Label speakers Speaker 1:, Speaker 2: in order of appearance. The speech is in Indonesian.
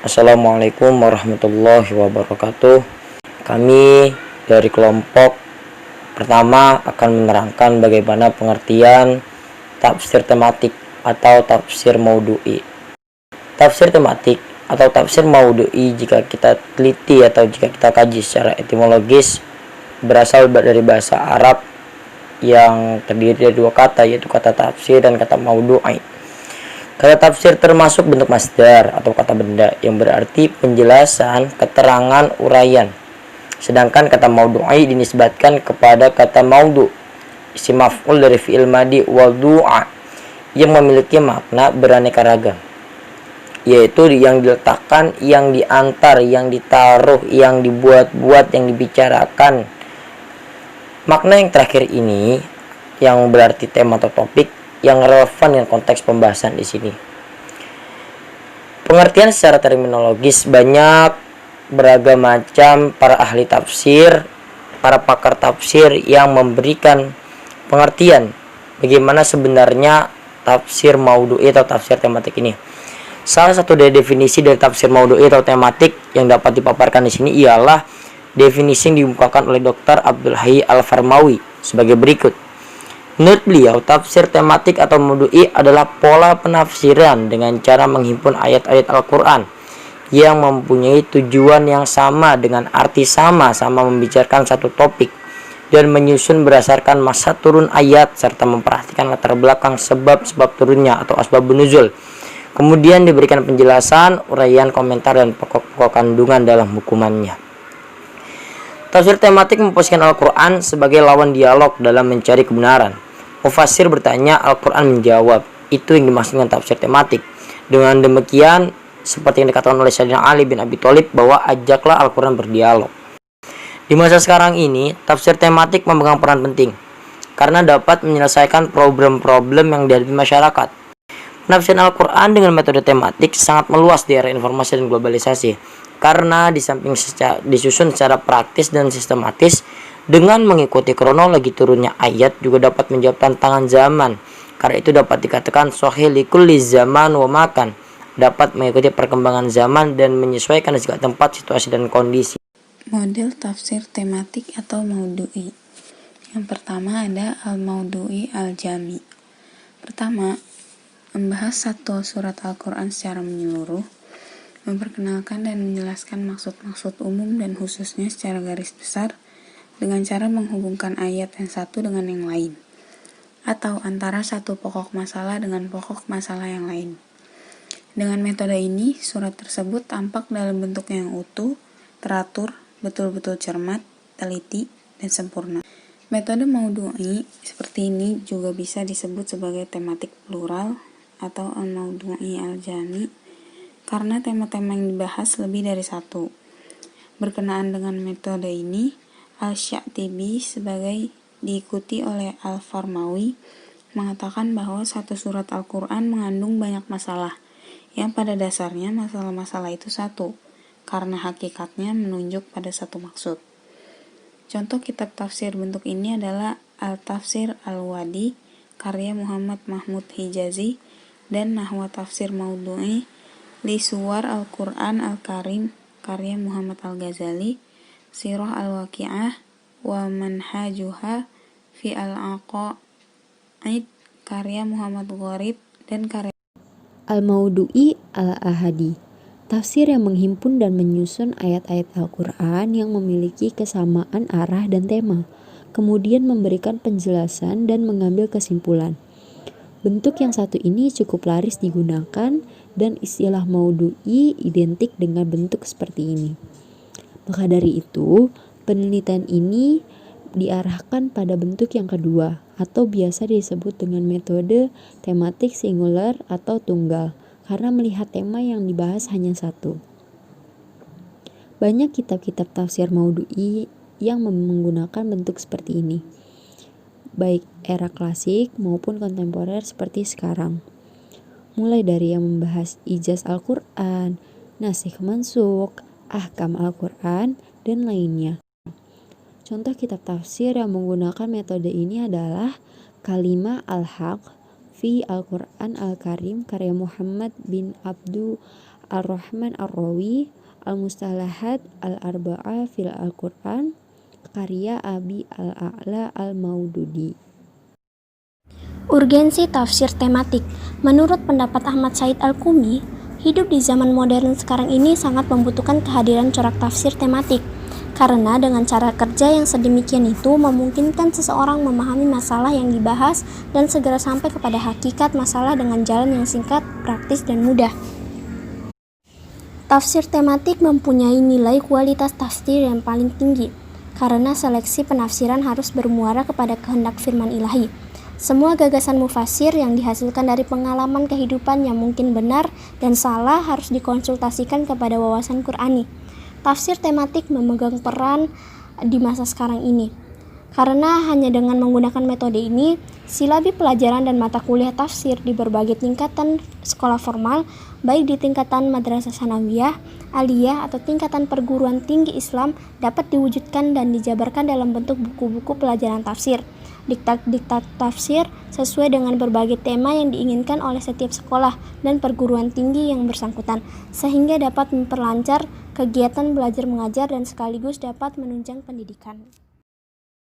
Speaker 1: Assalamualaikum warahmatullahi wabarakatuh. Kami dari kelompok pertama akan menerangkan bagaimana pengertian tafsir tematik atau tafsir maudhu'i. Tafsir tematik atau tafsir maudhu'i jika kita teliti atau jika kita kaji secara etimologis berasal dari bahasa Arab yang terdiri dari dua kata, yaitu kata tafsir dan kata maudhu'i. Kata tafsir termasuk bentuk masdar atau kata benda yang berarti penjelasan, keterangan, uraian. Sedangkan kata maudhu'i dinisbatkan kepada kata maudhu, isim maf'ul dari fi'il madi wadu'a, yang memiliki makna beraneka ragam, yaitu yang diletakkan, yang diantar, yang ditaruh, yang dibuat-buat, yang dibicarakan. Makna yang terakhir ini yang berarti tema atau topik yang relevan dengan konteks pembahasan di sini. Pengertian secara terminologis banyak beragam macam para ahli tafsir, para pakar tafsir yang memberikan pengertian bagaimana sebenarnya tafsir maudhu'i atau tafsir tematik ini. Salah satu dari definisi dari tafsir maudhu'i atau tematik yang dapat dipaparkan di sini ialah definisi yang dimukakan oleh Dr. Abdul Hayy Al-Farmawi sebagai berikut. Menurut beliau, tafsir tematik atau maudhu'i adalah pola penafsiran dengan cara menghimpun ayat-ayat Al-Quran yang mempunyai tujuan yang sama dengan arti sama-sama membicarakan satu topik dan menyusun berdasarkan masa turun ayat serta memperhatikan latar belakang sebab-sebab turunnya atau asbabun nuzul. Kemudian diberikan penjelasan, uraian, komentar, dan pokok-pokok kandungan dalam hukumannya. Tafsir tematik memposisikan Al-Quran sebagai lawan dialog dalam mencari kebenaran. Mufassir bertanya, Al-Quran menjawab. Itu yang dimaksudkan tafsir tematik. Dengan demikian, seperti yang dikatakan oleh Sayyidina Ali bin Abi Thalib bahwa ajaklah Al-Quran berdialog. Di masa sekarang ini, tafsir tematik memegang peran penting karena dapat menyelesaikan problem-problem yang dihadapi masyarakat. Penafsiran Al-Quran dengan metode tematik sangat meluas di era informasi dan globalisasi karena di samping disusun secara praktis dan sistematis dengan mengikuti kronologi turunnya ayat juga dapat menjawab tantangan zaman. Karena itu dapat dikatakan sahih likulli zaman wa makan, dapat mengikuti perkembangan zaman dan menyesuaikan segala tempat, situasi, dan kondisi.
Speaker 2: Model tafsir tematik atau maudhu'i. Yang pertama ada al-maudhu'i al-jami. Pertama, membahas satu surat Al-Quran secara menyeluruh, memperkenalkan dan menjelaskan maksud-maksud umum dan khususnya secara garis besar dengan cara menghubungkan ayat yang satu dengan yang lain, atau antara satu pokok masalah dengan pokok masalah yang lain. Dengan metode ini, surat tersebut tampak dalam bentuk yang utuh, teratur, betul-betul cermat, teliti, dan sempurna. Metode maudhu'i seperti ini juga bisa disebut sebagai tematik plural atau al-maudhu'i al-jami karena tema-tema yang dibahas lebih dari satu. Berkenaan dengan metode ini, Al-Syatibi sebagai diikuti oleh Al-Farmawi mengatakan bahwa satu surat Al-Quran mengandung banyak masalah yang pada dasarnya masalah-masalah itu satu karena hakikatnya menunjuk pada satu maksud. Contoh kitab tafsir bentuk ini adalah Al-Tafsir Al-Wadi karya Muhammad Mahmud Hijazi dan Nahwa Tafsir Maudhu'i li Suwar Al-Quran Al-Karim karya Muhammad Al-Ghazali, Sirah Al-Waqi'ah wa Manhajuha fi Al-Aqaid karya Muhammad Gharib dan karya
Speaker 3: Al-Maudhu'i Al-Ahadi, tafsir yang menghimpun dan menyusun ayat-ayat Al-Quran yang memiliki kesamaan arah dan tema, kemudian memberikan penjelasan dan mengambil kesimpulan. Bentuk yang satu ini cukup laris digunakan dan istilah maudhu'i identik dengan bentuk seperti ini. Maka dari itu, penelitian ini diarahkan pada bentuk yang kedua atau biasa disebut dengan metode tematik singular atau tunggal karena melihat tema yang dibahas hanya satu. Banyak kitab-kitab tafsir maudhu'i yang menggunakan bentuk seperti ini, baik era klasik maupun kontemporer seperti sekarang. Mulai dari yang membahas ijaz Al-Quran, nasikh mansukh, ahkam Al-Quran, dan lainnya. Contoh kitab tafsir yang menggunakan metode ini adalah Kalimah Al-Haq fi Al-Quran Al-Karim karya Muhammad bin Abdul Ar-Rahman Ar-Rawi, Al-Mustalahat Al-Arba'ah fil Al-Quran, karya Abi Al-A'la Al-Maududi.
Speaker 4: Urgensi tafsir tematik. Menurut pendapat Ahmad Said Al-Kumi, hidup di zaman modern sekarang ini sangat membutuhkan kehadiran corak tafsir tematik. Karena dengan cara kerja yang sedemikian itu memungkinkan seseorang memahami masalah yang dibahas dan segera sampai kepada hakikat masalah dengan jalan yang singkat, praktis, dan mudah. Tafsir tematik mempunyai nilai kualitas tafsir yang paling tinggi, karena seleksi penafsiran harus bermuara kepada kehendak firman ilahi. Semua gagasan mufassir yang dihasilkan dari pengalaman kehidupan yang mungkin benar dan salah harus dikonsultasikan kepada wawasan Qur'ani. Tafsir tematik memegang peran di masa sekarang ini. Karena hanya dengan menggunakan metode ini, silabi pelajaran dan mata kuliah tafsir di berbagai tingkatan sekolah formal, baik di tingkatan madrasah sanawiyah, aliyah, atau tingkatan perguruan tinggi Islam dapat diwujudkan dan dijabarkan dalam bentuk buku-buku pelajaran tafsir. Diktat tafsir sesuai dengan berbagai tema yang diinginkan oleh setiap sekolah dan perguruan tinggi yang bersangkutan, sehingga dapat memperlancar kegiatan belajar mengajar dan sekaligus dapat menunjang pendidikan.